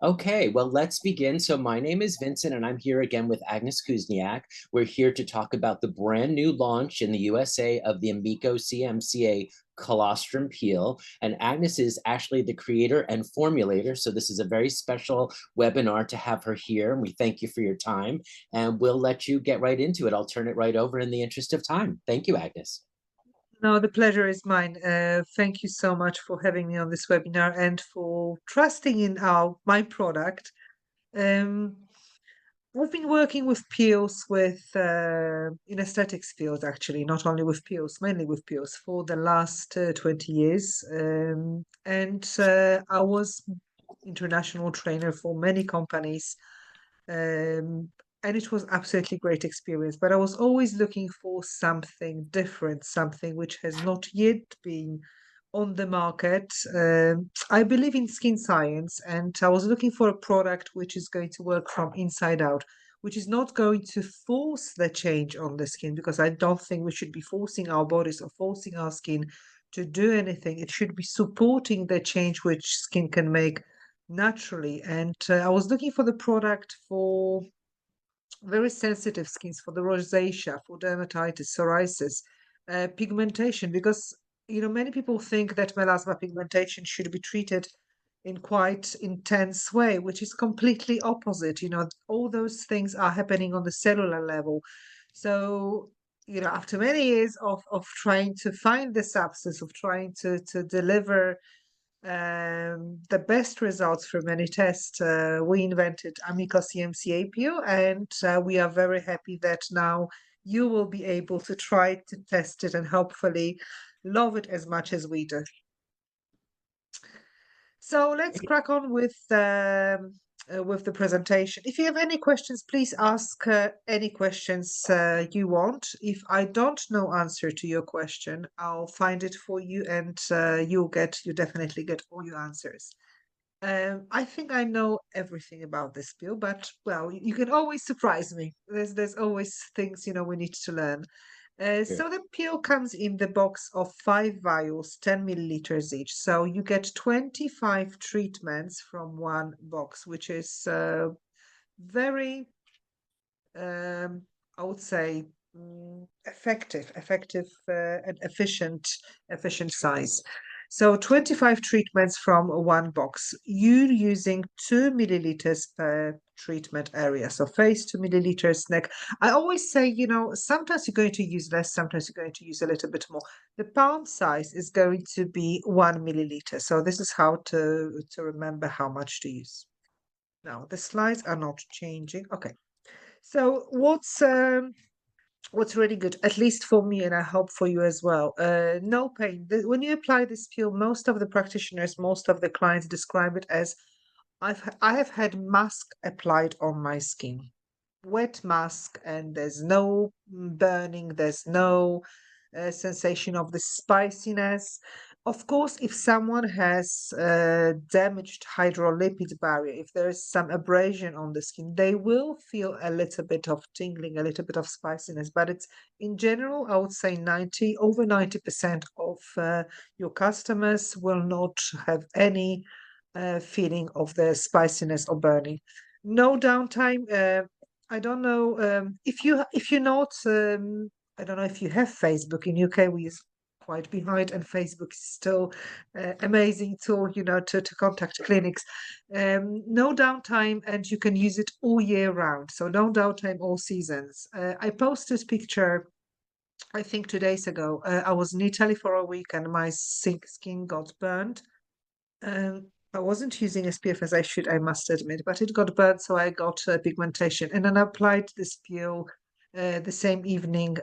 Okay, well, let's begin. So, my name is Vincent, and I'm here again with Agnes Kuzniak. We're here to talk about the brand new launch in the USA of the AMiKO CMCA colostrum peel. And Agnes is actually the creator and formulator. So, this is a very special webinar to have her here. And we thank you for your time. And we'll let you get right into it. I'll turn it right over in the interest of time. Thank you, Agnes. No, the pleasure is mine. Thank you so much for having me on this webinar and for trusting in my product. Um, I've been working with peels in aesthetics field actually, not only with peels, mainly with peels for the last 20 years. And I was international trainer for many companies. Um, and it was absolutely great experience. But I was always looking for something different, something which has not yet been on the market. I believe in skin science, and I was looking for a product which is going to work from inside out, which is not going to force the change on the skin, because I don't think we should be forcing our bodies or forcing our skin to do anything. It should be supporting the change which skin can make naturally. And I was looking for the product for very sensitive skins, for the rosacea, for dermatitis, psoriasis, pigmentation, because many people think that melasma pigmentation should be treated in quite intense way, which is completely opposite. All those things are happening on the cellular level. So after many years of trying to find the substance, of trying to deliver the best results from any test, we invented AMiKO CMCA Peel, and we are very happy that now you will be able to try to test it and hopefully love it as much as we do. So let's crack on with the presentation. If you have any questions, please ask any questions you want. If I don't know answer to your question, I'll find it for you, and you definitely get all your answers. I think I know everything about this pill, but well, you can always surprise me. There's always things we need to learn. Sure. So the pill comes in the box of 5 vials, 10 milliliters each. So you get 25 treatments from one box, which is very, I would say, effective and efficient size. So 25 treatments from one box. You're using 2 milliliters per treatment area. So face 2 milliliters, neck. I always say, sometimes you're going to use less, sometimes you're going to use a little bit more. The palm size is going to be 1 milliliter. So this is how to remember how much to use. Now, the slides are not changing. Okay. So what's really good, at least for me, and I hope for you as well, no pain. When you apply this peel, most of the practitioners, most of the clients describe it as I have had mask applied on my skin, wet mask, and there's no burning, there's no sensation of the spiciness. Of course, if someone has damaged hydrolipid barrier, if there is some abrasion on the skin, they will feel a little bit of tingling, a little bit of spiciness. But it's in general, I would say over 90% of your customers will not have any feeling of the spiciness or burning. No downtime. I don't know if you're not. I don't know if you have Facebook in UK. We use quite behind, and Facebook is still amazing tool, to contact clinics. No downtime, and you can use it all year round. So no downtime, all seasons. I posted picture, I think 2 days ago. I was in Italy for a week, and my skin got burned. I wasn't using SPF as I should, I must admit, but it got burnt, so I got pigmentation. And then I applied this peel the same evening,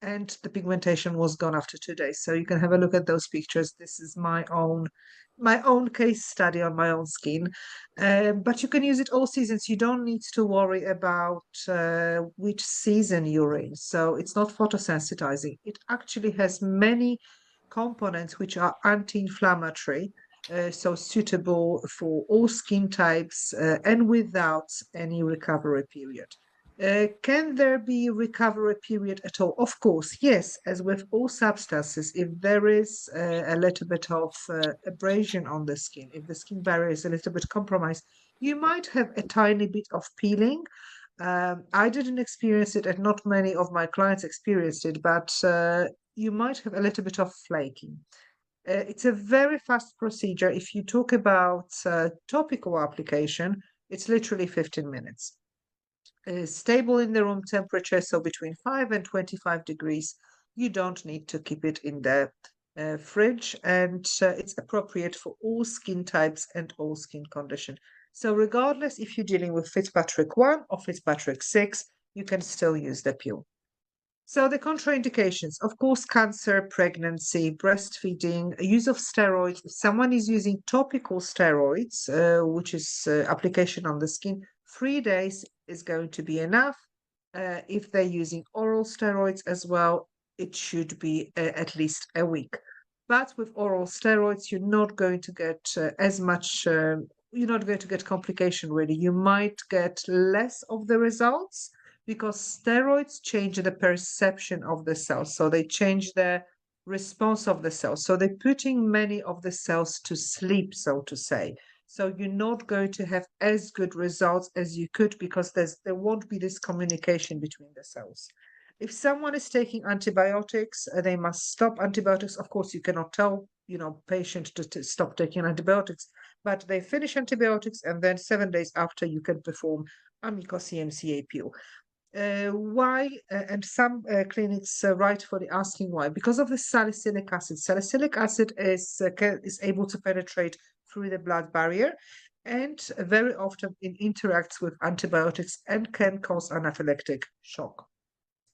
and the pigmentation was gone after 2 days. So you can have a look at those pictures. This is my own case study on my own skin. But you can use it all seasons. You don't need to worry about which season you're in. So it's not photosensitizing. It actually has many components which are anti-inflammatory, so suitable for all skin types and without any recovery period. Can there be recovery period at all? Of course, yes. As with all substances, if there is a little bit of abrasion on the skin, if the skin barrier is a little bit compromised, you might have a tiny bit of peeling. I didn't experience it, and not many of my clients experienced it, but you might have a little bit of flaking. It's a very fast procedure. If you talk about topical application, it's literally 15 minutes. Stable in the room temperature, so between 5 and 25 degrees. You don't need to keep it in the fridge, and it's appropriate for all skin types and all skin conditions. So regardless if you're dealing with Fitzpatrick 1 or Fitzpatrick 6, you can still use the peel. So the contraindications, of course, cancer, pregnancy, breastfeeding, use of steroids. If someone is using topical steroids, which is application on the skin, 3 days is going to be enough. If they're using oral steroids as well, it should be at least a week. But with oral steroids, you're not going to get as much, you're not going to get complication really. You might get less of the results, because steroids change the perception of the cells. So they change the response of the cells. So they're putting many of the cells to sleep, so to say. So you're not going to have as good results as you could, because there won't be this communication between the cells. If someone is taking antibiotics, they must stop antibiotics. Of course, you cannot tell, patient to stop taking antibiotics, but they finish antibiotics, and then 7 days after you can perform AMiKO CMCA Peel. Why? And some clinics rightfully asking why. Because of the salicylic acid. Salicylic acid is able to penetrate through the blood barrier, and very often it interacts with antibiotics and can cause anaphylactic shock.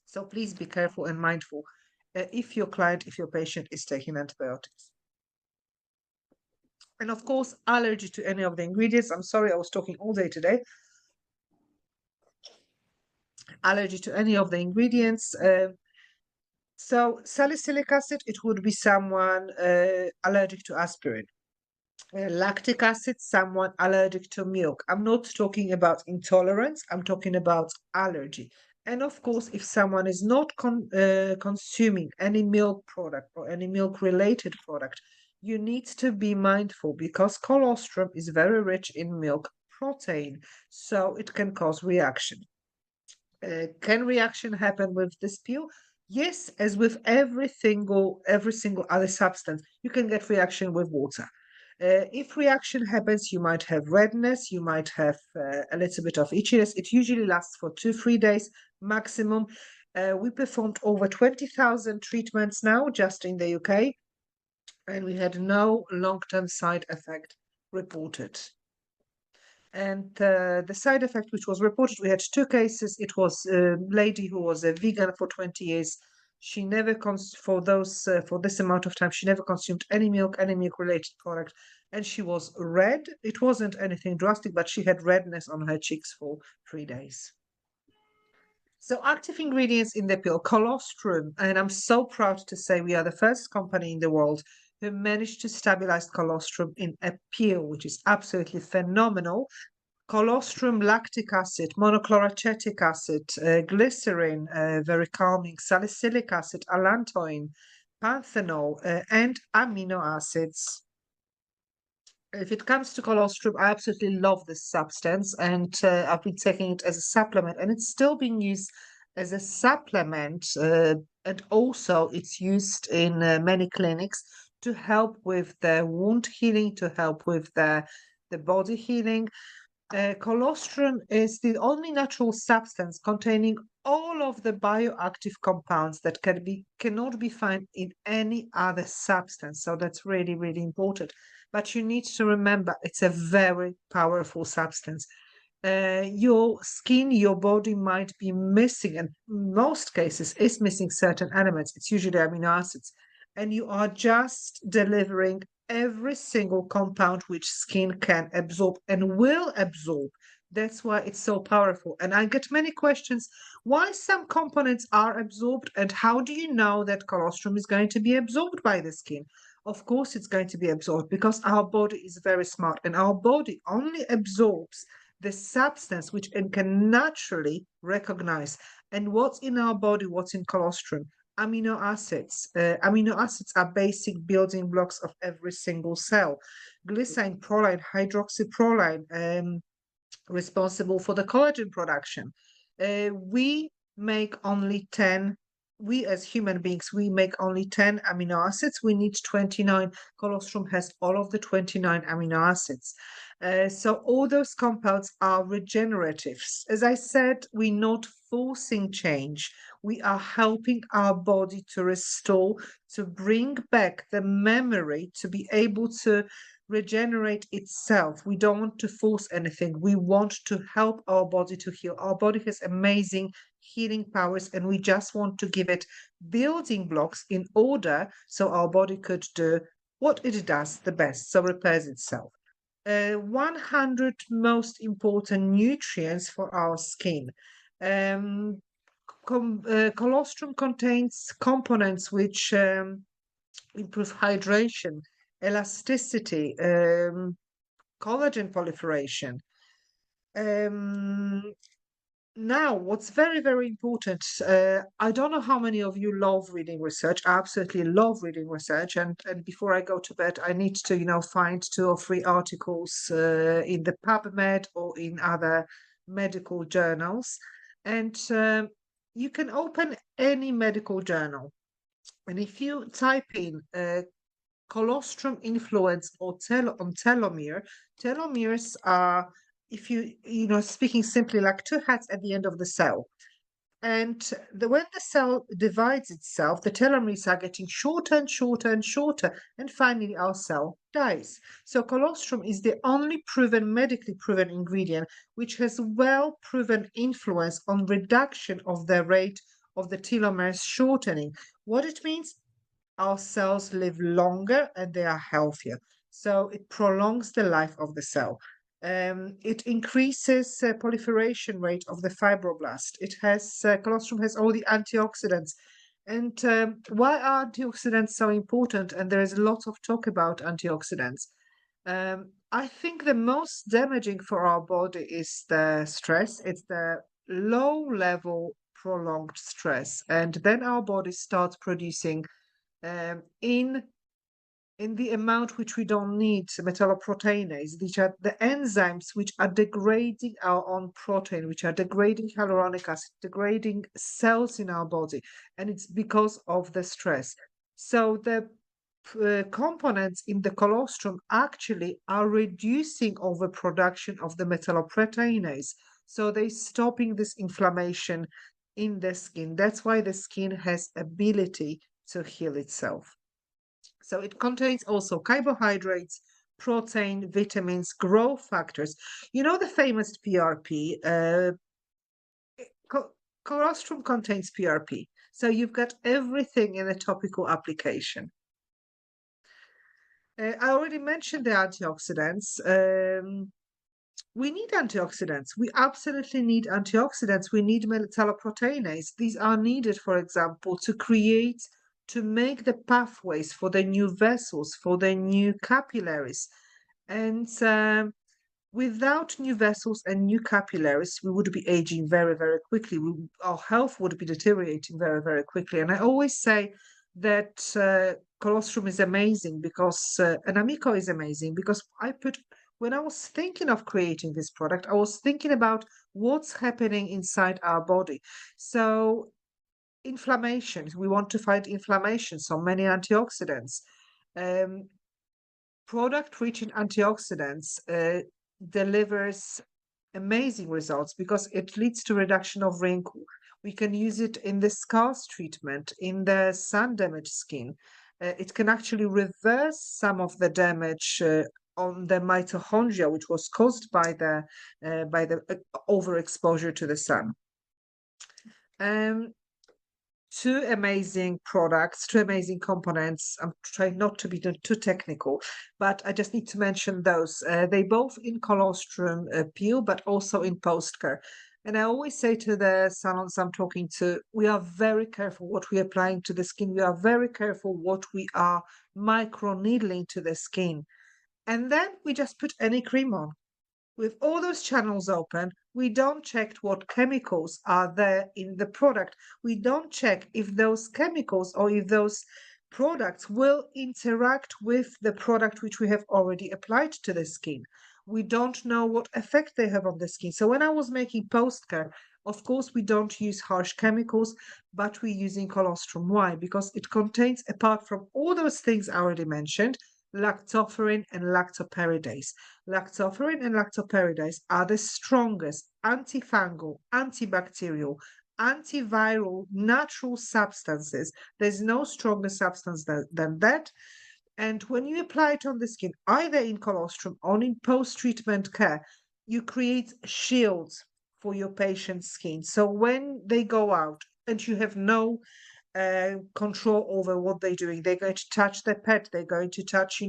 So please be careful and mindful if your patient is taking antibiotics. And of course, allergy to any of the ingredients. I'm sorry, I was talking all day today. Allergy to any of the ingredients. So salicylic acid, it would be someone allergic to aspirin. Lactic acid, someone allergic to milk. I'm not talking about intolerance, I'm talking about allergy. And of course, if someone is not consuming any milk product or any milk-related product, you need to be mindful, because colostrum is very rich in milk protein, so it can cause reaction. Can reaction happen with this peel? Yes, as with every single other substance, you can get reaction with water. If reaction happens, you might have redness, you might have a little bit of itchiness. It usually lasts for 2-3 days maximum. We performed over 20,000 treatments now just in the UK, and we had no long-term side effect reported. And the side effect which was reported, we had 2 cases. It was a lady who was a vegan for 20 years. She never, for this amount of time, she never consumed any milk-related product, and she was red. It wasn't anything drastic, but she had redness on her cheeks for 3 days. So active ingredients in the pill, colostrum, and I'm so proud to say we are the first company in the world who managed to stabilize colostrum in a pill, which is absolutely phenomenal. Colostrum, lactic acid, monochloroacetic acid, glycerin, very calming, salicylic acid, allantoin, panthenol, and amino acids. If it comes to colostrum, I absolutely love this substance, and I've been taking it as a supplement, and it's still being used as a supplement, and also it's used in many clinics to help with the wound healing, to help with the body healing. Colostrum is the only natural substance containing all of the bioactive compounds that cannot be found in any other substance. So that's really, really important. But you need to remember, it's a very powerful substance. Your skin, your body might be missing, and in most cases is missing certain elements. It's usually amino acids. And you are just delivering every single compound which skin can absorb and will absorb. That's why it's so powerful. And I get many questions, why some components are absorbed, and how do you know that colostrum is going to be absorbed by the skin? Of course, it's going to be absorbed, because our body is very smart, and our body only absorbs the substance which it can naturally recognize. And what's in our body, what's in colostrum? Amino acids. Amino acids are basic building blocks of every single cell. Glycine, proline, hydroxyproline, responsible for the collagen production. We make only 10, we as human beings, we make only 10 amino acids. We need 29. Colostrum has all of the 29 amino acids. So all those compounds are regenerative. As I said, we're not forcing change. We are helping our body to restore, to bring back the memory, to be able to regenerate itself. We don't want to force anything. We want to help our body to heal. Our body has amazing healing powers, and we just want to give it building blocks in order so our body could do what it does the best, so repairs itself. 100 most important nutrients for our skin. Colostrum contains components which improve hydration, elasticity, collagen proliferation. Now, what's very, very important, I don't know how many of you love reading research. I absolutely love reading research. And before I go to bed, I need to, find 2 or 3 articles in the PubMed or in other medical journals. And you can open any medical journal. And if you type in colostrum influence or on telomere, telomeres are, if speaking simply, like 2 hats at the end of the cell. And when the cell divides itself, the telomeres are getting shorter and shorter and shorter, and finally our cell dies. So colostrum is the only medically proven ingredient which has well-proven influence on reduction of the rate of the telomeres shortening. What it means? Our cells live longer and they are healthier. So it prolongs the life of the cell. It increases proliferation rate of the fibroblast. It has colostrum has all the antioxidants. And why are antioxidants so important? And there is a lot of talk about antioxidants. I think the most damaging for our body is the stress. It's the low level prolonged stress. And then our body starts producing in the amount which we don't need, metalloproteinase. These are the enzymes which are degrading our own protein, which are degrading hyaluronic acid, degrading cells in our body, and it's because of the stress. So the components in the colostrum actually are reducing overproduction of the metalloproteinase. So they're stopping this inflammation in the skin. That's why the skin has ability to heal itself. So it contains also carbohydrates, protein, vitamins, growth factors. You know the famous PRP? Colostrum contains PRP. So you've got everything in a topical application. I already mentioned the antioxidants. We need antioxidants. We absolutely need antioxidants. We need metalloproteinase. These are needed, for example, to make the pathways for the new vessels, for the new capillaries. And without new vessels and new capillaries, we would be aging very, very quickly. Our health would be deteriorating very, very quickly. And I always say that colostrum is amazing because, and AMiKO is amazing because when I was thinking of creating this product, I was thinking about what's happening inside our body. So inflammation, we want to fight inflammation, so many antioxidants. Product rich in antioxidants delivers amazing results because it leads to reduction of wrinkle. We can use it in the scars treatment, in the sun damaged skin. It can actually reverse some of the damage on the mitochondria, which was caused by the overexposure to the sun. 2 amazing products, 2 amazing components. I'm trying not to be too technical, but I just need to mention those. They both in colostrum peel, but also in post care. And I always say to the salons I'm talking to, we are very careful what we're applying to the skin. We are very careful what we are micro needling to the skin. And then we just put any cream on. With all those channels open, we don't check what chemicals are there in the product. We don't check if those chemicals or if those products will interact with the product which we have already applied to the skin. We don't know what effect they have on the skin. So when I was making post care, of course, we don't use harsh chemicals, but we're using colostrum. Why? Because it contains, apart from all those things I already mentioned, lactoferrin and lactoperidase. Lactoferrin and lactoperidase are the strongest antifungal, antibacterial, antiviral natural substances. There's no stronger substance than that. And when you apply it on the skin, either in colostrum or in post-treatment care, you create shields for your patient's skin. So when they go out and you have no control over what they're doing. They're going to touch their pet. They're going to touch,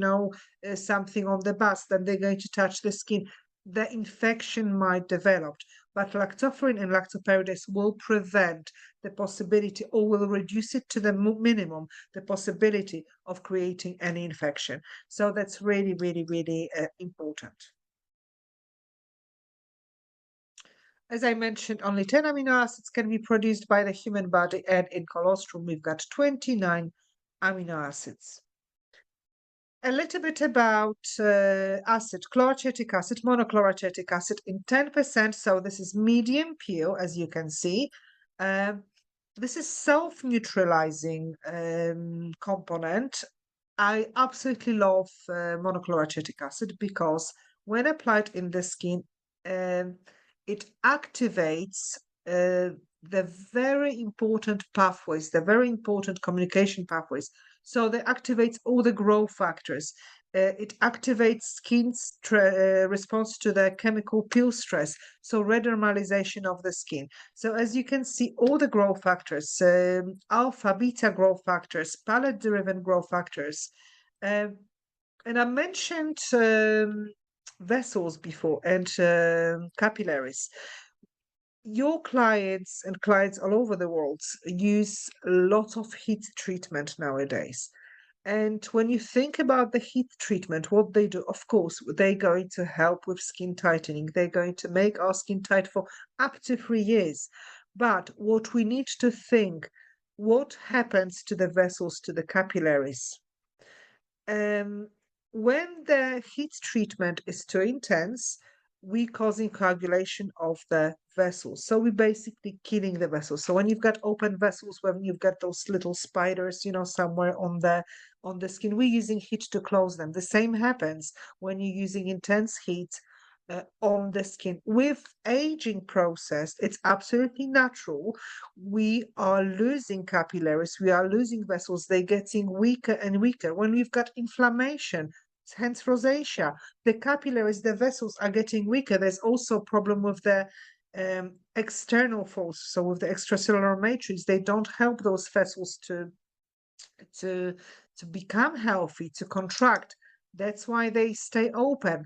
something on the bus. Then they're going to touch the skin. The infection might develop, but lactoferrin and lactoperidase will prevent the possibility or will reduce it to the minimum, the possibility of creating any infection. So that's really, really, really important. As I mentioned, only 10 amino acids can be produced by the human body, and in colostrum, we've got 29 amino acids. A little bit about acid, chloroacetic acid, monochloroacetic acid in 10%. So this is medium peel, as you can see. This is self-neutralizing component. I absolutely love monochloroacetic acid because when applied in the skin, it activates the very important pathways, the very important communication pathways. So they activates all the growth factors. It activates skin's response to the chemical peel stress, so redermalization of the skin. So as you can see, all the growth factors, alpha, beta growth factors, palette-driven growth factors. And I mentioned vessels before and capillaries. Your clients and clients all over the world use a lot of heat treatment nowadays. And when you think about the heat treatment, what they do, of course, they're going to help with skin tightening. They're going to make our skin tight for up to 3 years. But what we need to think, what happens to the vessels, to the capillaries? When the heat treatment is too intense, we causing coagulation of the vessels. So we're basically killing the vessels. So when you've got open vessels, when you've got those little spiders, somewhere on the skin, we're using heat to close them. The same happens when you're using intense heat on the skin. With aging process, it's absolutely natural. We are losing capillaries, we are losing vessels, they're getting weaker and weaker. When we've got inflammation, hence rosacea, the capillaries, the vessels are getting weaker. There's also a problem with the external force, so with the extracellular matrix, they don't help those vessels to become healthy, to contract. That's why they stay open.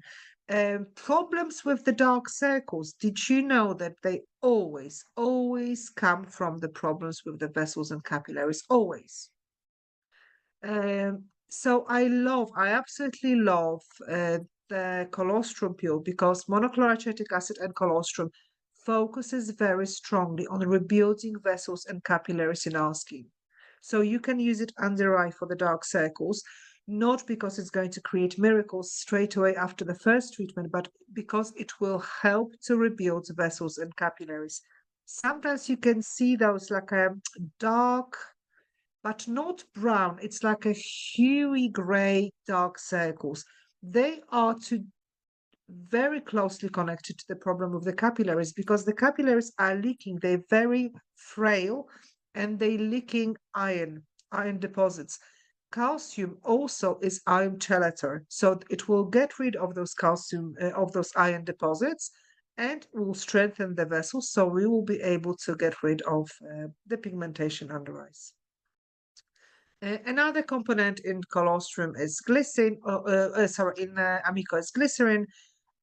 Problems with the dark circles. Did you know that they always come from the problems with the vessels and capillaries? Always. So I absolutely love the colostrum peel because monochloroacetic acid and colostrum focuses very strongly on rebuilding vessels and capillaries in our skin. So you can use it under eye for the dark circles, not because it's going to create miracles straight away after the first treatment, but because it will help to rebuild vessels and capillaries. Sometimes you can see those like a dark, but not brown. It's like a huey gray dark circles. They are very closely connected to the problem of the capillaries because the capillaries are leaking. They're very frail and they're leaking iron deposits. Calcium also is iron chelator, so it will get rid of those calcium, of those iron deposits, and will strengthen the vessels, so we will be able to get rid of the pigmentation under eyes. Another component in colostrum is glycerin, in AMiKO is glycerin,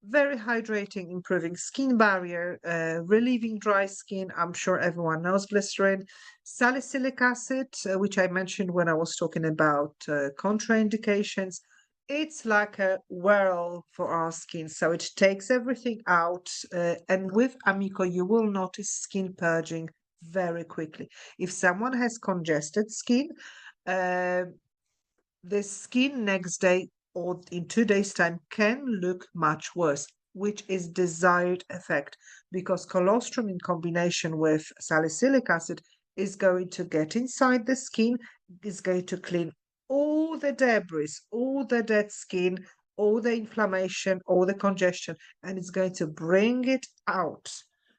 very hydrating, improving skin barrier, relieving dry skin. I'm sure everyone knows glycerin. Salicylic acid, which I mentioned when I was talking about contraindications. It's like a whirl for our skin, so it takes everything out. And with AMiKO, you will notice skin purging very quickly. If someone has congested skin, uh, the skin next day or in 2 days' time can look much worse, which is desired effect because colostrum in combination with salicylic acid is going to get inside the skin, is going to clean all the debris, all the dead skin, all the inflammation, all the congestion, and it's going to bring it out.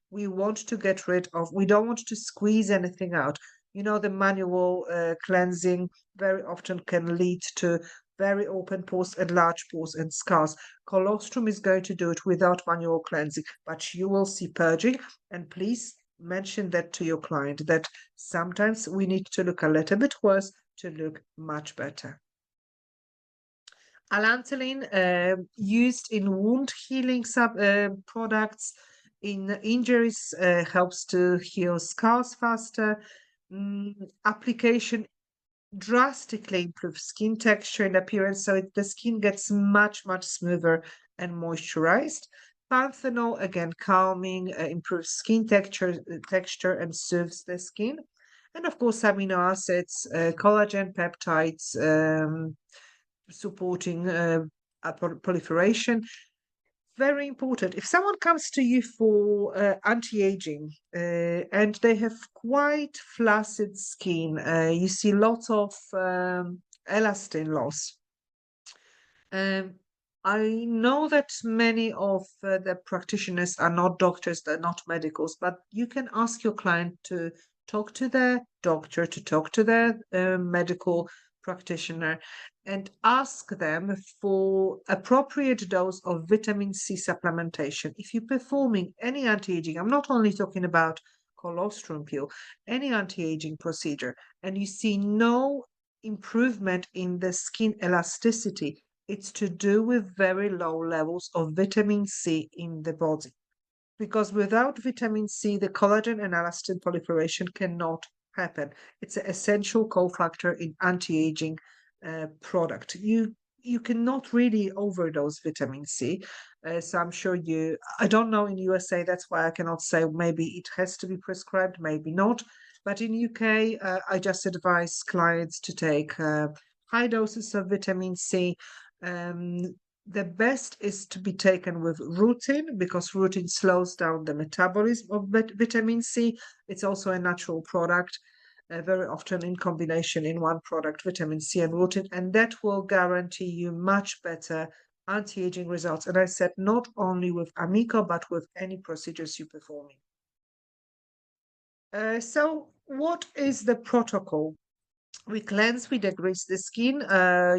We want to get rid of, we don't want to squeeze anything out. You know, the manual cleansing very often can lead to very open pores and large pores and scars. Colostrum is going to do it without manual cleansing, but you will see purging. And please mention that to your client that sometimes we need to look a little bit worse to look much better. Allantoline, used in wound healing products, in injuries, helps to heal scars faster. Application drastically improves skin texture and appearance, so the skin gets much, much smoother and moisturized. Panthenol, again, calming, improves skin texture and soothes the skin. And of course, amino acids, collagen peptides, supporting proliferation. Very important. If someone comes to you for anti-aging and they have quite flaccid skin, you see lots of elastin loss. I know that many of the practitioners are not doctors, they're not medicals, but you can ask your client to talk to their doctor, to talk to their medical practitioner, and ask them for appropriate dose of vitamin C supplementation. If you're performing any anti-aging, I'm not only talking about colostrum peel, any anti-aging procedure, and you see no improvement in the skin elasticity, it's to do with very low levels of vitamin C in the body. Because without vitamin C, the collagen and elastin proliferation cannot happen. It's an essential cofactor in anti-aging product. You cannot really overdose vitamin C. So I'm sure I don't know in USA, that's why I cannot say maybe it has to be prescribed, maybe not. But in UK, I just advise clients to take high doses of vitamin C. Um, the best is to be taken with rutin because rutin slows down the metabolism of vitamin C. It's also a natural product, very often in combination in one product, vitamin C and rutin, and that will guarantee you much better anti-aging results. And I said not only with AMiKO, but with any procedures you're performing. So what is the protocol? We cleanse, we degrease the skin.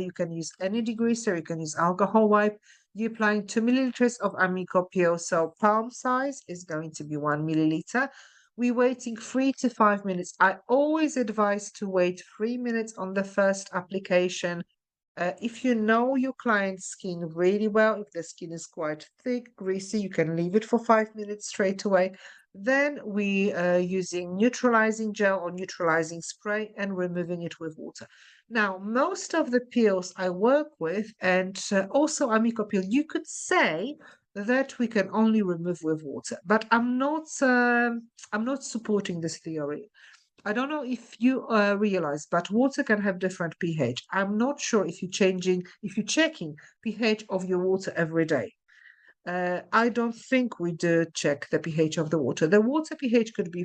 You can use any degreaser, you can use alcohol wipe. You're applying 2 milliliters of AMiKO Peel, so palm size is going to be 1 milliliter. We're waiting 3 to 5 minutes. I always advise to wait 3 minutes on the first application. If you know your client's skin really well, if the skin is quite thick, greasy, you can leave it for 5 minutes straight away. Then we are using neutralizing gel or neutralizing spray and removing it with water. Now, most of the peels I work with, and also AMiKO Peel, you could say that we can only remove with water, but I'm not supporting this theory. I don't know if you realize, but water can have different pH. I'm not sure if you're checking pH of your water every day. I don't think we do check the pH of the water. The water pH could be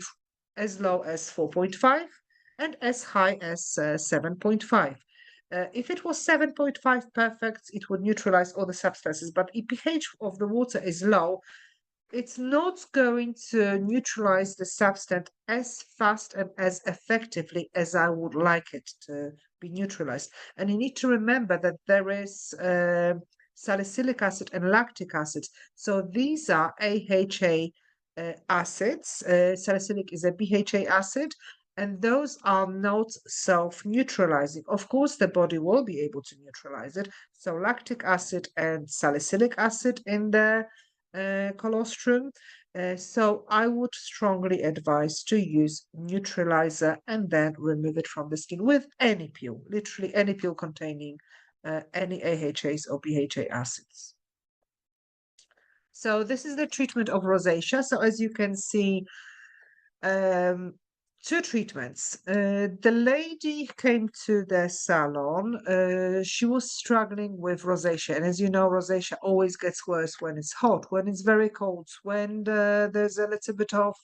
as low as 4.5 and as high as 7.5. If it was 7.5 perfect, it would neutralize all the substances. But if pH of the water is low, it's not going to neutralize the substance as fast and as effectively as I would like it to be neutralized. And you need to remember that there is salicylic acid and lactic acid. So these are AHA acids. Salicylic is a BHA acid, and those are not self-neutralizing. Of course, the body will be able to neutralize it. So lactic acid and salicylic acid in the colostrum. So I would strongly advise to use neutralizer and then remove it from the skin with any peel, literally any peel containing any AHAs or BHA acids. So this is the treatment of rosacea. So as you can see, two treatments. The lady came to the salon. She was struggling with rosacea, and as you know, rosacea always gets worse when it's hot, when it's very cold, when there's a little bit of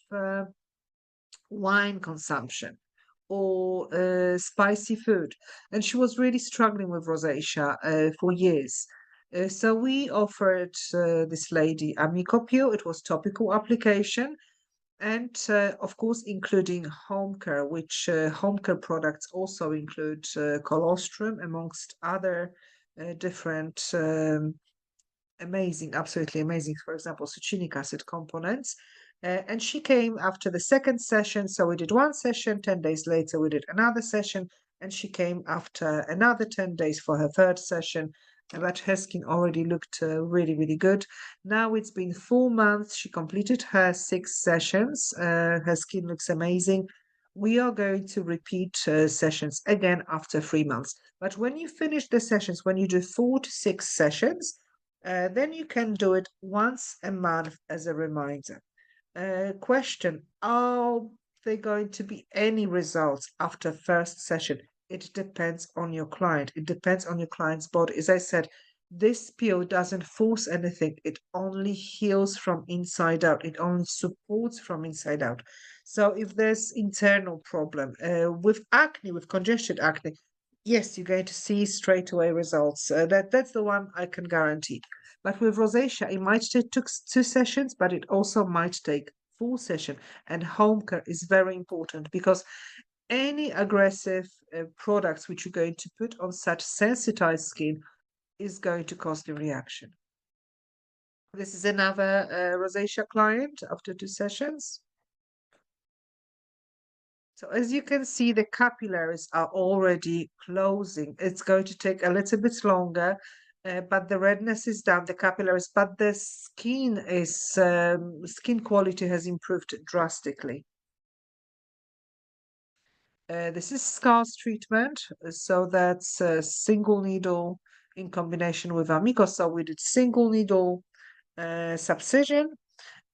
wine consumption or spicy food. And she was really struggling with rosacea for years. So we offered this lady AMiKO Peel. It was topical application, and of course including home care, which home care products also include colostrum amongst other different amazing, absolutely amazing, for example, succinic acid components. And she came after the second session. So we did one session, 10 days later, we did another session, and she came after another 10 days for her third session. But her skin already looked really, really good. Now it's been 4 months. She completed her 6 sessions. Her skin looks amazing. We are going to repeat sessions again after 3 months. But when you finish the sessions, when you do 4 to 6 sessions, then you can do it once a month as a reminder. Question: are there going to be any results after first session? It depends on your client. It depends on your client's body. As I said, this peel doesn't force anything. It only heals from inside out. It only supports from inside out. So if there's internal problem with acne, with congested acne, yes, you're going to see straight away results. That's the one I can guarantee. But with rosacea, it might take 2 sessions, but it also might take 4 sessions. And home care is very important, because any aggressive products which you're going to put on such sensitized skin is going to cause the reaction. This is another rosacea client after 2 sessions. So as you can see, the capillaries are already closing. It's going to take a little bit longer, but the redness is down, the capillaries, but the skin is skin quality has improved drastically. This is scars treatment, so that's a single needle in combination with AMiKO. So we did single needle subcision,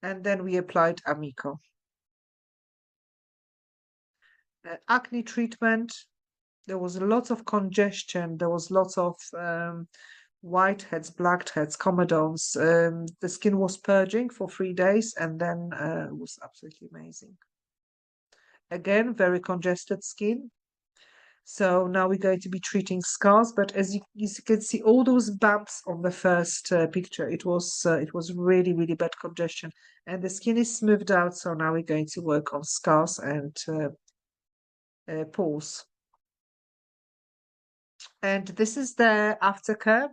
and then we applied AMiKO. Acne treatment, there was lots of congestion, there was lots of whiteheads, blackheads, comedones. The skin was purging for 3 days, and then it was absolutely amazing. Again, very congested skin. So now we're going to be treating scars, but as you can see, all those bumps on the first picture, it was really, really bad congestion, and the skin is smoothed out. So now we're going to work on scars and pores. And this is the aftercare.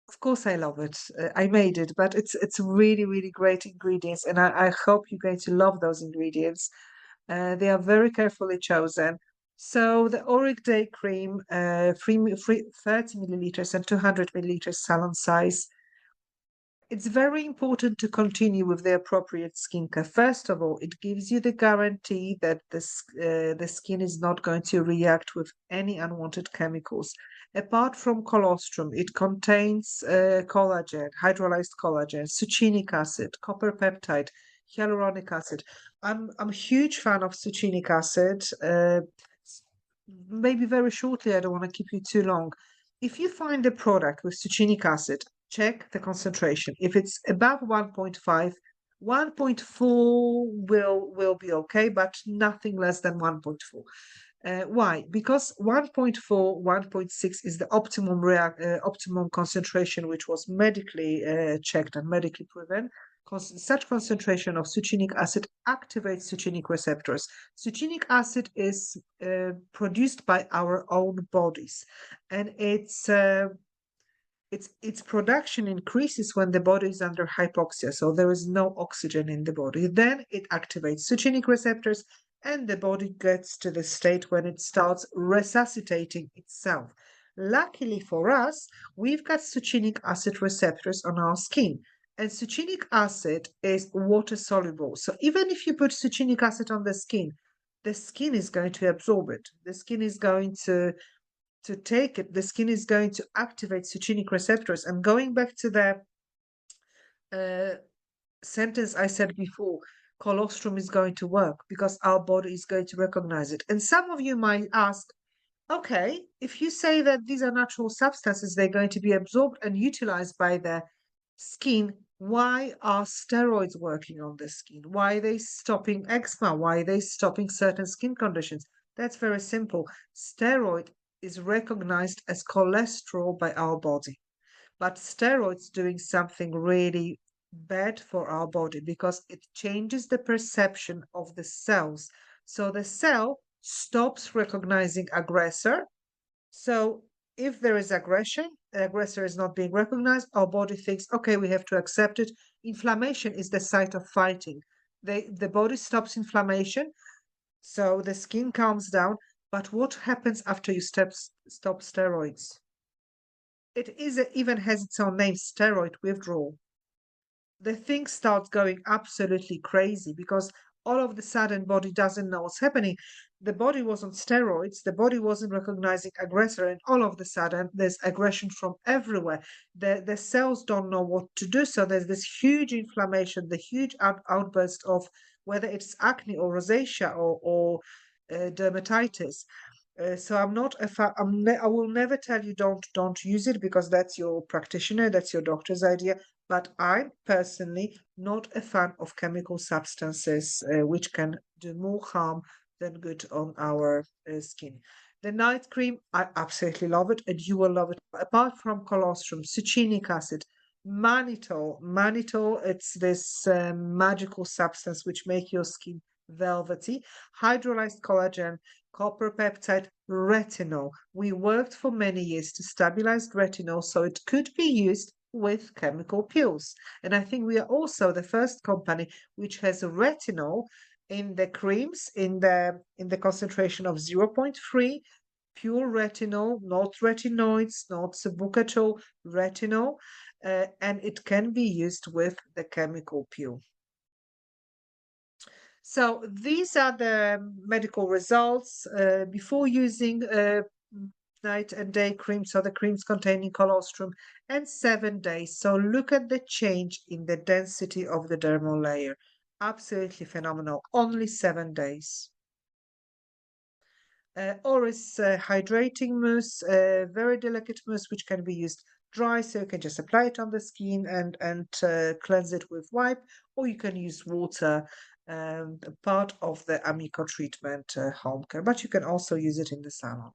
Of course, I love it. I made it, but it's really, really great ingredients, and I hope you're going to love those ingredients. They are very carefully chosen. So the Auric Day Cream, 30 milliliters and 200 milliliters salon size. It's very important to continue with the appropriate skincare. First of all, it gives you the guarantee that the skin is not going to react with any unwanted chemicals. Apart from colostrum, it contains collagen, hydrolyzed collagen, succinic acid, copper peptide, hyaluronic acid. I'm a huge fan of succinic acid. Maybe very shortly, I don't want to keep you too long. If you find a product with succinic acid, check the concentration. If it's above 1.5, 1.4 will be okay, but nothing less than 1.4. Why? Because 1.4, 1.6 is the optimum concentration, which was medically checked and medically proven. Such concentration of succinic acid activates succinic receptors. Succinic acid is produced by our own bodies, and its production increases when the body is under hypoxia, so there is no oxygen in the body. Then it activates succinic receptors, and the body gets to the state when it starts resuscitating itself. Luckily for us, we've got succinic acid receptors on our skin, and succinic acid is water soluble. So even if you put succinic acid on the skin is going to absorb it. The skin is going to to take it, the skin is going to activate succinic receptors. And going back to the sentence I said before, colostrum is going to work because our body is going to recognize it. And some of you might ask, okay, if you say that these are natural substances, they're going to be absorbed and utilized by the skin, why are steroids working on the skin? Why are they stopping eczema? Why are they stopping certain skin conditions? That's very simple. Steroid is recognized as cholesterol by our body, but steroids doing something really bad for our body because it changes the perception of the cells. So the cell stops recognizing aggressor. So if there is aggression, the aggressor is not being recognized, our body thinks, okay, we have to accept it. Inflammation is the site of fighting. The body stops inflammation, so the skin calms down. But what happens after you stop steroids? Even has its own name, steroid withdrawal. The thing starts going absolutely crazy because all of the sudden body doesn't know what's happening. The body was on steroids, the body wasn't recognizing aggressor, and all of the sudden there's aggression from everywhere. The cells don't know what to do, so there's this huge inflammation, the huge outburst of whether it's acne or rosacea or dermatitis. So I'm not a fa- I'm ne- I will never tell you don't use it because that's your practitioner, that's your doctor's idea. But I'm personally not a fan of chemical substances which can do more harm than good on our skin. The night cream, I absolutely love it, and you will love it. Apart from colostrum, succinic acid, mannitol, it's this magical substance which make your skin velvety. Hydrolyzed collagen, copper peptide, retinol. We worked for many years to stabilize retinol so it could be used with chemical peels. And I think we are also the first company which has retinol in the creams in the concentration of 0.3, pure retinol, not retinoids, not sabucatol, retinol, and it can be used with the chemical peel. So these are the medical results before using night and day cream, so the creams containing colostrum, and 7 days. So look at the change in the density of the dermal layer. Absolutely phenomenal. Only 7 days. Oris hydrating mousse, very delicate mousse, which can be used dry, so you can just apply it on the skin and cleanse it with wipe, or you can use water, part of the AMiKO treatment home care, but you can also use it in the salon.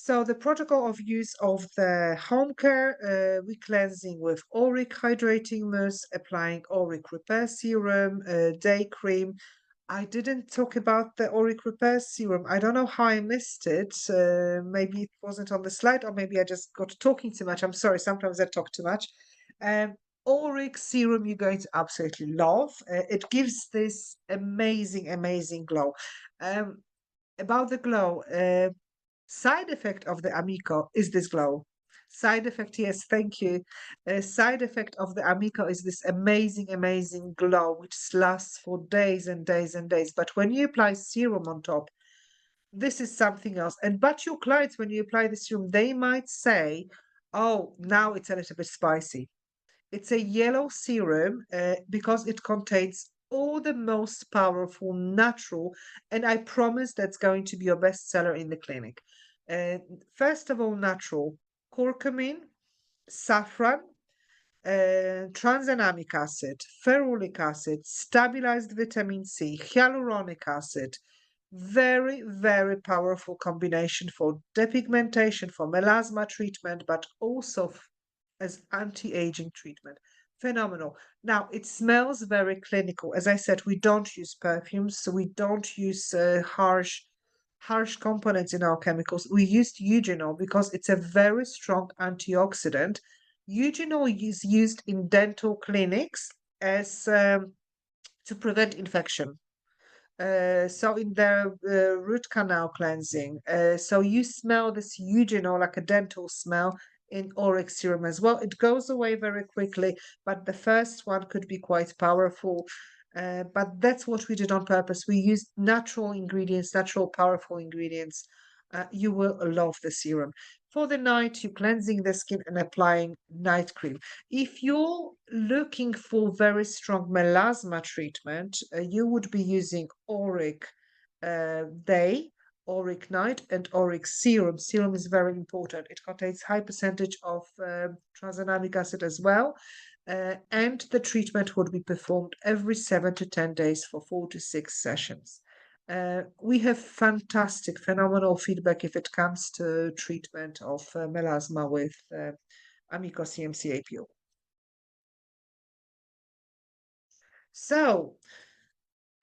So the protocol of use of the home care, we cleansing with Auric hydrating mousse, applying Auric repair serum, day cream. I didn't talk about the Auric repair serum. I don't know how I missed it. Maybe it wasn't on the slide, or maybe I just got talking too much. I'm sorry, sometimes I talk too much. Um, Auric serum you're going to absolutely love. It gives this amazing, amazing glow. About the glow, side effect of the AMiKO is this glow. Side effect, yes, thank you. Side effect of the AMiKO is this amazing, amazing glow, which lasts for days and days and days. But when you apply serum on top, this is something else. But your clients, when you apply the serum, they might say, oh, now it's a little bit spicy. It's a yellow serum because it contains all the most powerful natural, and I promise that's going to be your bestseller in the clinic. Uh, First of all, natural curcumin, saffron, tranexamic acid, ferulic acid, stabilized vitamin C, hyaluronic acid. Very, very powerful combination for depigmentation, for melasma treatment, but also as anti-aging treatment. Phenomenal. Now, it smells very clinical. As I said, we don't use perfumes, so we don't use harsh components in our chemicals. We used eugenol because it's a very strong antioxidant. Eugenol is used in dental clinics as to prevent infection. So in the root canal cleansing, so you smell this eugenol like a dental smell in Auric serum as well. It goes away very quickly, but the first one could be quite powerful. But that's what we did on purpose. We used natural ingredients, natural powerful ingredients. you will love the serum. For the night, you're cleansing the skin and applying night cream. If you're looking for very strong melasma treatment, you would be using Auric Day, Auric Night, and Auric Serum. Serum is very important. It contains high percentage of tranexamic acid as well. And the treatment would be performed every 7 to 10 days for 4 to 6 sessions. We have fantastic, phenomenal feedback if it comes to treatment of melasma with AMiKO CMCA Peel. So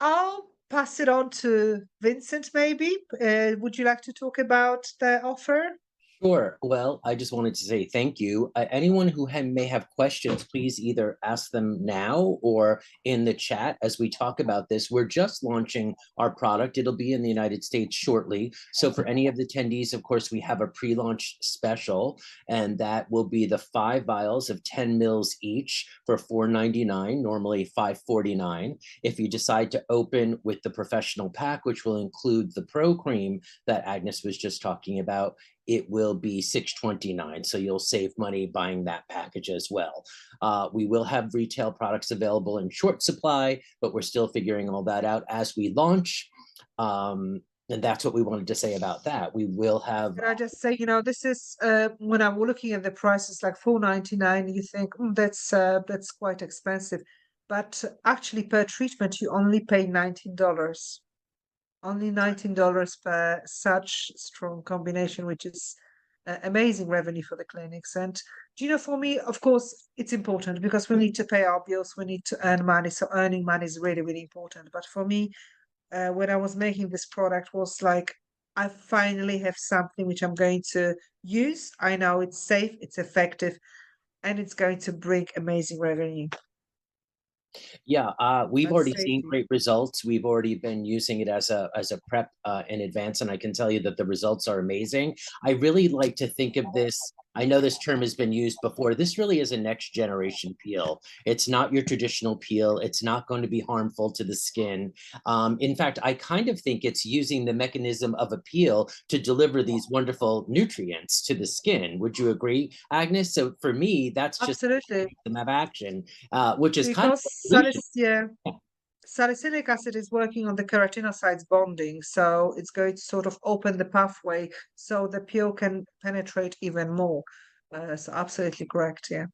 I'll pass it on to Vincent, maybe. Would you like to talk about the offer? Sure. Well, I just wanted to say thank you. Anyone who may have questions, please either ask them now or in the chat as we talk about this. We're just launching our product. It'll be in the United States shortly. So for any of the attendees, of course, we have a pre-launch special, and that will be the 5 vials of 10 mils each for $4.99, normally $5.49. If you decide to open with the professional pack, which will include the Pro Cream that Agnes was just talking about, it will be $6.29. So you'll save money buying that package as well. We will have retail products available in short supply, but we're still figuring all that out as we launch. And that's what we wanted to say about that. We will have. Can I just say, this is when I'm looking at the prices like $4.99, you think that's quite expensive, but actually per treatment you only pay $19. Only $19 per such strong combination, which is amazing revenue for the clinics. And for me, of course, it's important because we need to pay our bills, we need to earn money. So earning money is really, really important. But for me, when I was making this product, was like, I finally have something which I'm going to use. I know it's safe, it's effective, and it's going to bring amazing revenue. Yeah, we've And already seen safety. great results. We've already been using it as a prep in advance, and I can tell you that the results are amazing. I really like to think of this. I know this term has been used before. This really is a next generation peel. It's not your traditional peel. It's not going to be harmful to the skin. In fact, I kind of think it's using the mechanism of a peel to deliver these wonderful nutrients to the skin. Would you agree, Agnes? So for me, that's just Absolutely. the of action, which is kind of Because a solution. salicylic acid is working on the keratinocytes bonding, so it's going to sort of open the pathway so the peel can penetrate even more. So absolutely correct, yeah.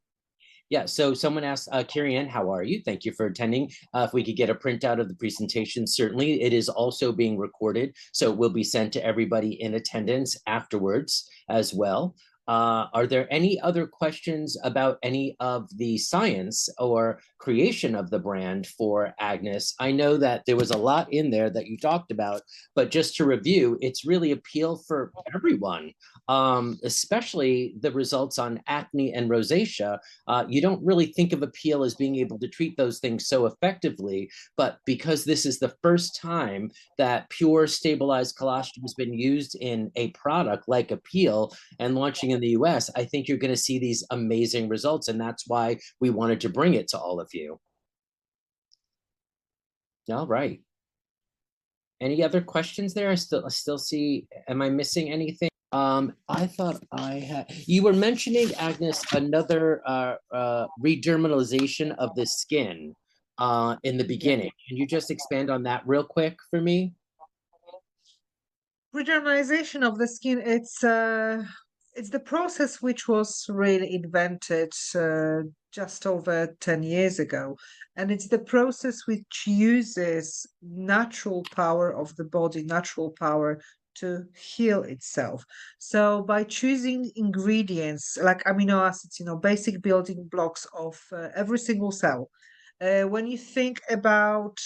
Yeah, so someone asked, Carrie how are you? Thank you for attending. If we could get a printout of the presentation, certainly. It is also being recorded, so it will be sent to everybody in attendance afterwards as well. Are there any other questions about any of the science or creation of the brand for Agnes? I know that there was a lot in there that you talked about, but just to review, it's really a peel for everyone, especially the results on acne and rosacea. You don't really think of a peel as being able to treat those things so effectively, but because this is the first time that pure stabilized colostrum has been used in a product like a peel and launching in the US, I think you're going to see these amazing results. And that's why we wanted to bring it to all of you. All right. Any other questions there? I still see, am I missing anything? I thought I had, you were mentioning, Agnes, another redermalization of the skin in the Yeah. beginning. Can you just expand on that real quick for me? Redermalization of the skin, it's the process which was really invented just over 10 years ago. And it's the process which uses natural power of the body, natural power to heal itself. So by choosing ingredients like amino acids, basic building blocks of every single cell, when you think about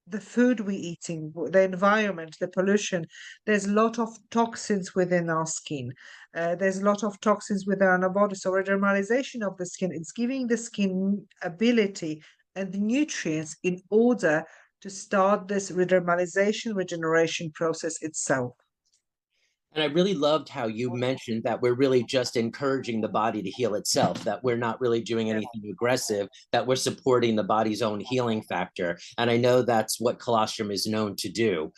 the food we're eating, the environment, the pollution, there's a lot of toxins within our skin. There's a lot of toxins within our body. So redermalization of the skin, it's giving the skin ability and the nutrients in order to start this redermalization, regeneration process itself. And I really loved how you mentioned that we're really just encouraging the body to heal itself, that we're not really doing Yeah. anything aggressive, that we're supporting the body's own healing factor. And I know that's what colostrum is known to do.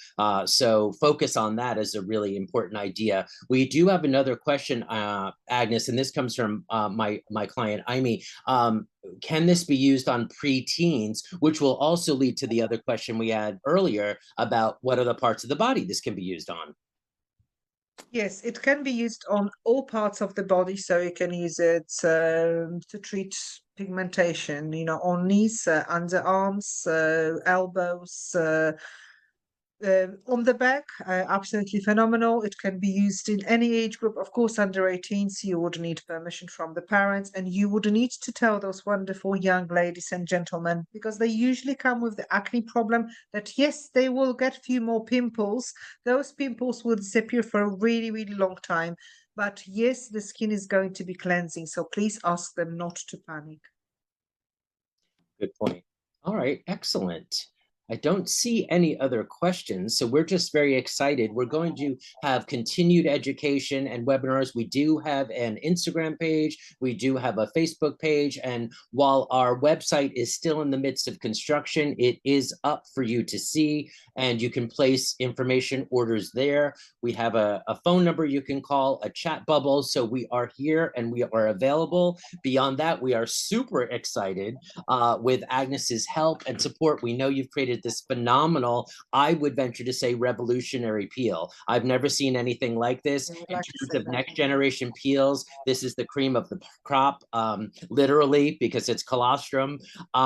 So focus on that is a really important idea. We do have another question, Agnes, and this comes from my client, Amy. Can this be used on preteens, which will also lead to the other question we had earlier about what other parts of the body this can be used on? Yes, it can be used on all parts of the body, so you can use it to treat pigmentation, on knees, underarms, elbows, on the back, absolutely phenomenal. It can be used in any age group. Of course, under 18, so you would need permission from the parents, and you would need to tell those wonderful young ladies and gentlemen, because they usually come with the acne problem, that yes, they will get a few more pimples. Those pimples will disappear for a really, really long time. But yes, the skin is going to be cleansing. So please ask them not to panic. Good point. All right, excellent. I don't see any other questions, so we're just very excited. We're going to have continued education and webinars. We do have an Instagram page, we do have a Facebook page, and while our website is still in the midst of construction, it is up for you to see, and you can place information orders there. We have a phone number you can call, a chat bubble, so we are here and we are available. Beyond that, we are super excited with Agnes's help and support. We know you've created this phenomenal, I would venture to say, revolutionary peel. I've never seen anything like this. I would In like to terms say of that. next generation peels, this is the cream of the crop, literally, because it's colostrum. We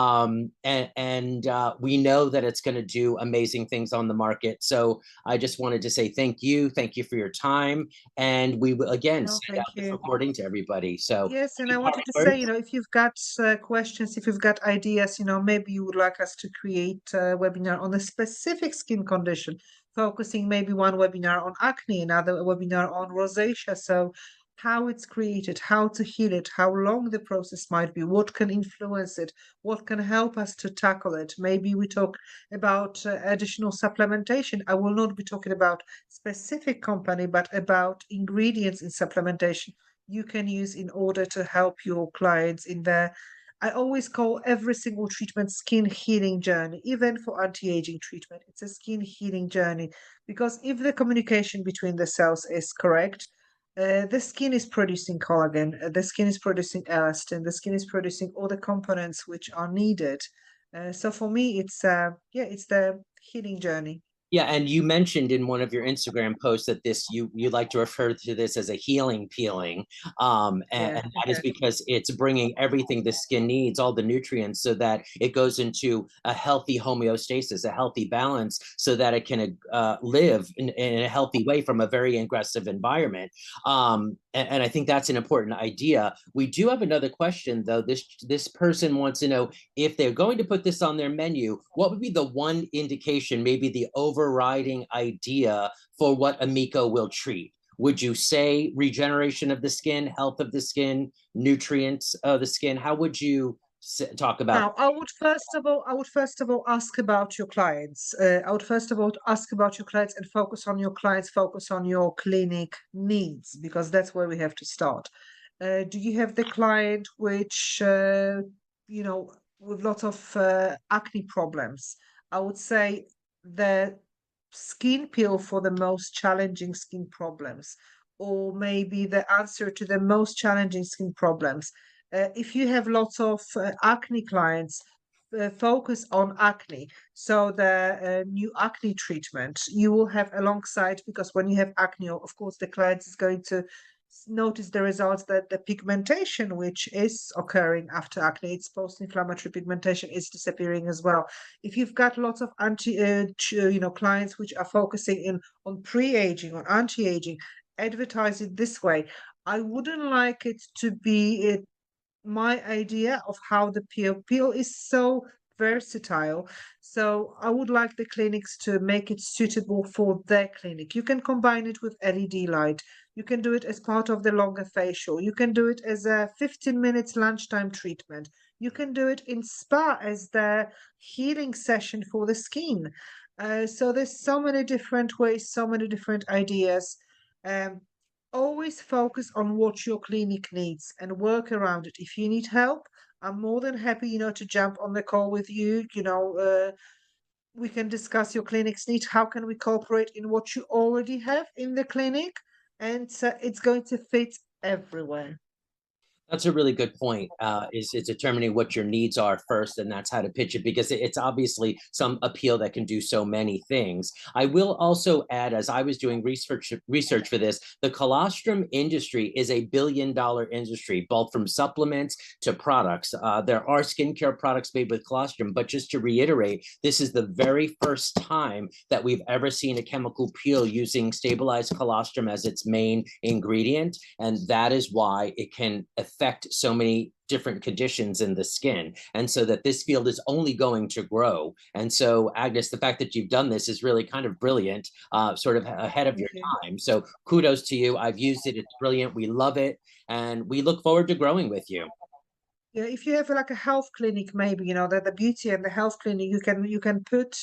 know that it's going to do amazing things on the market. So I just wanted to say thank you. Thank you for your time. And we will again No, send thank out this you. recording to everybody. So Yes, and I any wanted parting to say, words? if you've got questions, if you've got ideas, maybe you would like us to create a webinar on a specific skin condition, focusing maybe one webinar on acne, another webinar on rosacea. So how it's created, how to heal it, how long the process might be, what can influence it, what can help us to tackle it. Maybe we talk about additional supplementation. I will not be talking about specific company, but about ingredients in supplementation you can use in order to help your clients in their, I always call every single treatment skin healing journey, even for anti-aging treatment. It's a skin healing journey because if the communication between the cells is correct, the skin is producing collagen, the skin is producing elastin, the skin is producing all the components which are needed. So for me, it's the healing journey. Yeah, and you mentioned in one of your Instagram posts that this you like to refer to this as a healing peeling, Yeah. and that is because it's bringing everything the skin needs, all the nutrients, so that it goes into a healthy homeostasis, a healthy balance, so that it can live in a healthy way from a very aggressive environment. And I think that's an important idea. We do have another question though. This person wants to know if they're going to put this on their menu, what would be the one indication, maybe the overriding idea for what AMiKO will treat? Would you say regeneration of the skin, health of the skin, nutrients of the skin? How would you talk about? Now, I would first of all ask about your clients. I would first of all ask about your clients and focus on your clients, focus on your clinic needs, because that's where we have to start. Do you have the client which, with lots of acne problems? I would say the skin peel for the most challenging skin problems, or maybe the answer to the most challenging skin problems. If you have lots of acne clients, focus on acne. So the new acne treatment you will have alongside, because when you have acne, of course, the client is going to notice the results that the pigmentation which is occurring after acne, it's post-inflammatory pigmentation, is disappearing as well. If you've got lots of clients which are focusing in on pre-aging, on anti-aging, advertise it this way. I wouldn't like it to be my idea of how the peel is so versatile. So I would like the clinics to make it suitable for their clinic. You can combine it with LED light. You can do it as part of the longer facial. You can do it as a 15 minutes lunchtime treatment. You can do it in spa as the healing session for the skin. So there's so many different ways, so many different ideas. Um, Always focus on what your clinic needs and work around it. If you need help, I'm more than happy, to jump on the call with you. We can discuss your clinic's needs. How can we cooperate in what you already have in the clinic? And it's going to fit everywhere. That's a really good point. Is determining what your needs are first, and that's how to pitch it because it's obviously some appeal that can do so many things. I will also add, as I was doing research for this, the colostrum industry is a billion-dollar industry, both from supplements to products. There are skincare products made with colostrum, but just to reiterate, this is the very first time that we've ever seen a chemical peel using stabilized colostrum as its main ingredient, and that is why it can affect so many different conditions in the skin. And so that this field is only going to grow. And so, Agnes, the fact that you've done this is really kind of brilliant, sort of ahead of Thank your you. time. So kudos to you. I've used it. It's brilliant. We love it. And we look forward to growing with you. Yeah, if you have like a health clinic, maybe the beauty and the health clinic, you can put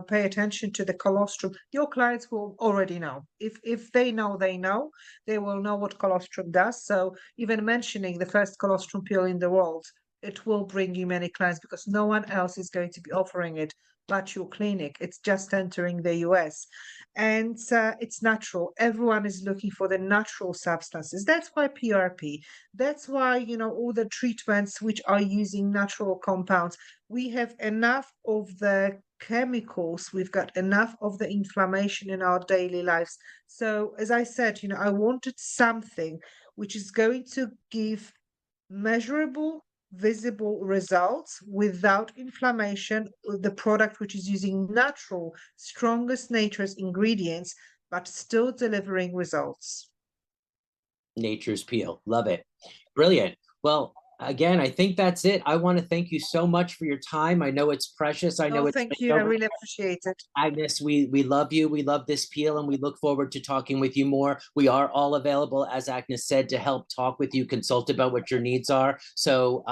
pay attention to the colostrum. Your clients will already know. If they know, they will know what colostrum does. So even mentioning the first colostrum peel in the world, it will bring you many clients because no one else is going to be offering it but your clinic. It's just entering the US, and it's natural. Everyone is looking for the natural substances. That's why PRP. That's why, all the treatments which are using natural compounds, we have enough of the chemicals, we've got enough of the inflammation in our daily lives. So, as I said, I wanted something which is going to give measurable, visible results without inflammation, the product which is using natural, strongest nature's ingredients, but still delivering results. Nature's peel. Love it. Brilliant. Well, again, I think that's it. I want to thank you so much for your time. I know it's precious. I know Oh, it's thank you. I really appreciate it. Agnes, we love you. We love this peel, and we look forward to talking with you more. We are all available, as Agnes said, to help talk with you, consult about what your needs are. So